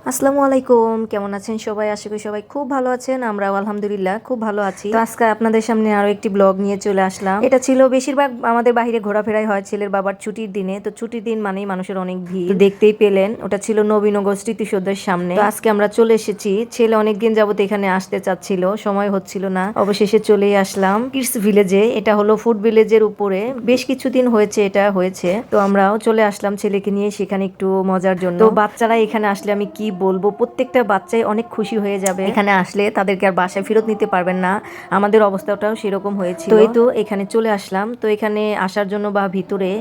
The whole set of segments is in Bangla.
আসসালামু আলাইকুম, কেমন আছেন সবাই? আশা করি সবাই খুব ভালো আছেন। আমরাও আলহামদুলিল্লাহ খুব ভালো আছি। তো আজকে আপনাদের সামনে আরো একটি ব্লগ নিয়ে চলে আসলাম। এটা ছিল বেশিরভাগ আমাদের বাইরে ঘোরাফেরাই হয় ছেলের বাবার ছুটির দিনে। তো ছুটির দিন মানেই মানুষের অনেক ভিড়, দেখতেই পেলেন। ওটা ছিল নবীনগর স্মৃতিসৌধের সামনে। তো আজকে আমরা চলে এসেছি। ছেলে অনেকদিন যাবত এখানে আসতে চাচ্ছিল, সময় হচ্ছিল না, অবশেষে চলেই আসলাম কিডস ভিলেজে। এটা হলো ফুড ভিলেজের উপরে, বেশ কিছুদিন হয়েছে এটা হয়েছে। তো আমরাও চলে আসলাম ছেলেকে নিয়ে সেখানে একটু মজার জন্য। তো বাচ্চারা এখানে আসলে আমি কি বলবো, প্রত্যেকটা বাচ্চাই অনেক খুশি হয়ে যাবে এখানে আসলে। তাদেরকে আর বাসায় ফেরত নিতে পারবেন না। আমাদের অবস্থাটাও সেরকম হয়েছিল। তো এই তো এখানে চলে আসলাম। তো এখানে আসার জন্য বা ভিতরে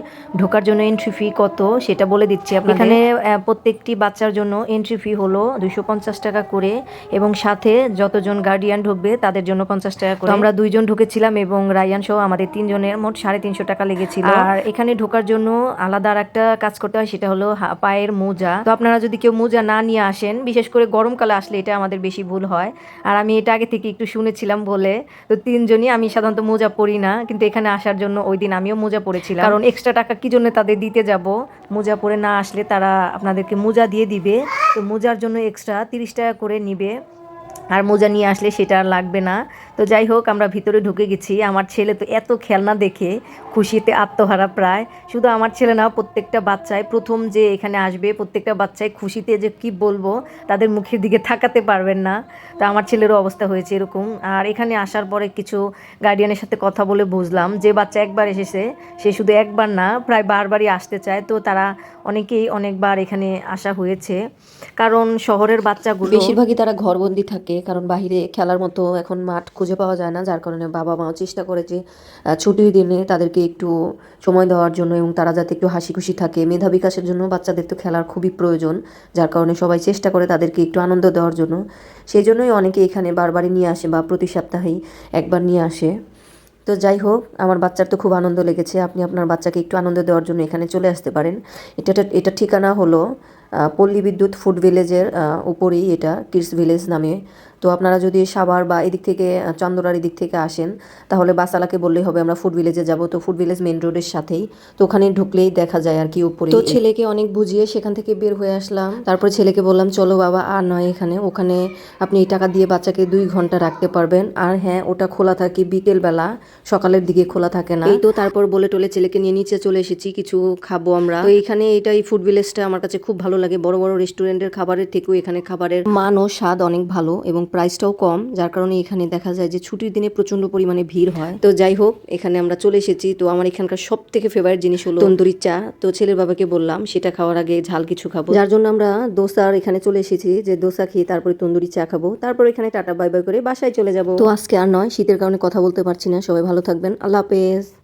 ঢোকার জন্য এন্ট্রি ফি কত সেটা বলে দিচ্ছি আপনাদের। এখানে প্রত্যেকটি বাচ্চার জন্য এন্ট্রি ফি হলো 250 টাকা করে, এবং সাথে যতজন গার্ডিয়ান ঢুকবে তাদের জন্য 50 টাকা করে। আমরা 2 জন ঢুকেছিলাম এবং রায়ান সহ আমাদের 3 জনের মোট 350 টাকা লেগেছিল। আর এখানে ঢোকার জন্য আলাদা আর একটা কাজ করতে হয়, সেটা হলো পায়ের মোজা। তো আপনারা যদি কেউ মোজা না নিয়ে আসেন, বিশেষ করে গরমকালে আসলে এটা আমাদের বেশি ভুল হয়। আর আমি এটা আগে থেকে একটু শুনেছিলাম বলে, তো 3 জনই আমি সাধারণত মোজা পরি না, কিন্তু এখানে আসার জন্য ওই দিন আমিও মোজা পরেছিলাম। কারণ এক্সট্রা টাকা কি জন্য তাদের দিতে যাব? মোজা পরে না আসলে তারা আপনাদেরকে মোজা দিয়ে দিবে। তো মোজার জন্য এক্সট্রা 30 টাকা করে নিবে, আর মোজা নিয়ে আসলে সেটা আর লাগবে না। তো যাই হোক, আমরা ভিতরে ঢুকে গেছি। আমার ছেলে তো এত খেলনা দেখে খুশিতে আত্মহারা প্রায়। শুধু আমার ছেলে না, প্রত্যেকটা বাচ্চাই প্রথম যে এখানে আসবে প্রত্যেকটা বাচ্চাই খুশিতে যে কি বলবো, তাদের মুখের দিকে তাকাতে পারবেন না। তো আমার ছেলেরও অবস্থা হয়েছে এরকম। আর এখানে আসার পরে কিছু গার্ডিয়ানের সাথে কথা বলে বুঝলাম যে বাচ্চা একবার এসেছে সে শুধু একবার না, প্রায় বারবারই আসতে চায়। তো তারা অনেকেই অনেকবার এখানে আসা হয়েছে, কারণ শহরের বাচ্চাগুলো বেশিরভাগই তারা ঘরবন্দি থাকে, কারণ বাইরে খেলার মতো এখন মাঠ খুঁজে পাওয়া যায় না। যার কারণে বাবা মাও চেষ্টা করে যে ছুটির দিনে তাদেরকে একটু সময় দেওয়ার জন্য, এবং তারা যাতে একটু হাসি খুশি থাকে। মেধা বিকাশের জন্য বাচ্চাদের তো খেলার খুবই প্রয়োজন, যার কারণে সবাই চেষ্টা করে তাদেরকে একটু আনন্দ দেওয়ার জন্য। সেই জন্যই অনেকে এখানে বারবারই নিয়ে আসে বা প্রতি সপ্তাহেই একবার নিয়ে আসে। তো যাই হোক, আমার বাচ্চার তো খুব আনন্দ লেগেছে। আপনি আপনার বাচ্চাকে একটু আনন্দ দেওয়ার জন্য এখানে চলে আসতে পারেন। এটা ঠিকানা হলো পল্লী বিদ্যুৎ ফুড ভিলেজের উপরেই, এটা কিডস ভিলেজ নামে। তো আপনারা যদি সাভার বা এদিক থেকে চন্দনার এদিক থেকে আসেন, তাহলে বাসালাকে বললেই হবে আমরা ফুড ভিলেজে যাব। তো ফুড ভিলেজ মেন রোডের সাথেই, তো ওখানে ঢুকলেই দেখা যায় আর কি উপরে। তো ছেলেকে অনেক বুঝিয়ে সেখান থেকে বের হয়ে আসলাম। তারপর ছেলেকে বললাম চলো বাবা, আর নয় এখানে, ওখানে আপনি এই টাকা দিয়ে বাচ্চাকে 2 ঘন্টা রাখতে পারবেন। আর হ্যাঁ, ওটা খোলা থাকে বিকেলবেলা, সকালের দিকে খোলা থাকে না। এই তো তারপর বলে টলে ছেলেকে নিয়ে নিচে চলে এসেছি, কিছু খাবো আমরা। তো এইখানে এই ফুড ভিলেজটা আমার কাছে খুব ভালো লাগে। বড় বড় রেস্টুরেন্টের খাবারের থেকেও এখানে খাবারের মান ও স্বাদ অনেক ভালো, এবং প্রাইসটাও কম, যার কারণে এখানে দেখা যায় যে ছুটির দিনে প্রচন্ড পরিমাণে ভিড় হয়। তো যাই হোক, এখানে আমরা চলে এসেছি। তো আমার এখানকার সব থেকে ফেভারিট জিনিস হলো তন্দুরি চা। তো ছেলের বাবাকে বললাম সেটা খাওয়ার আগে ঝাল কিছু খাবো, যার জন্য আমরা দোসার এখানে চলে এসেছি, যে দোসা খেয়ে তারপরে তন্দুরি চা খাবো। তারপর এখানে টাটা বাই বাই করে বাসায় চলে যাব। তো আজকে আর নয়, শীতের কারণে কথা বলতে পারছি না। সবাই ভালো থাকবেন, আল্লাহ হাফেজ।